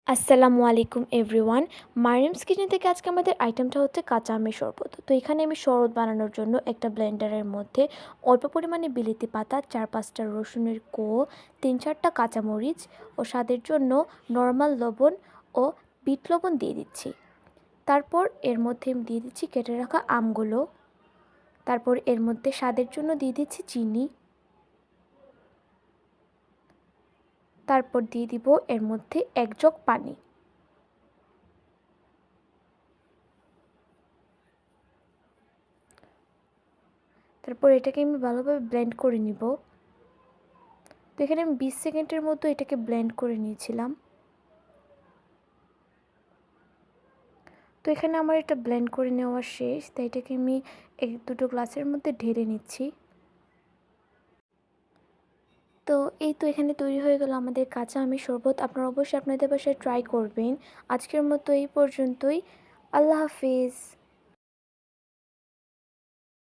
আসসালামু আলাইকুম everyone. Mariam's kitchen থেকে আজকে আমাদের আইটেমটা হচ্ছে কাঁচা আমের শরবত। তো এখানে আমি শরবত বানানোর জন্য একটা ব্লেন্ডারের মধ্যে অল্প পরিমাণে বিলিতি পাতা, 4-5টা রসুনের কোয়া, 3-4টা কাঁচামরিচ ও স্বাদের জন্য নর্মাল লবণ ও বিট লবণ দিয়ে দিচ্ছি। তারপর এর মধ্যে আমি দিয়ে দিচ্ছি কেটে রাখা আমগুলো। তারপর এর মধ্যে স্বাদের জন্য দিয়ে দিচ্ছি চিনি। তারপর দিয়ে দিব এর মধ্যে 1 জগ পানি। তারপর এটাকে আমি ভালোভাবে ব্লেন্ড করে নিব। তো এখানে আমি 20 সেকেন্ডের মতো এটাকে ব্লেন্ড করে নিয়েছিলাম। তো এখানে আমার এটা ব্লেন্ড করে নেওয়া শেষ, তাই এটাকে আমি দুটো গ্লাসের মধ্যে ঢেলে নিচ্ছি। তো এই তো এখানে তৈরি হয়ে গেল আমাদের কাঁচা আমের শরবত। আপনারা অবশ্যই আপনাদের বাসায় ট্রাই করবেন। আজকের মতো এই পর্যন্তই। আল্লাহ হাফিজ।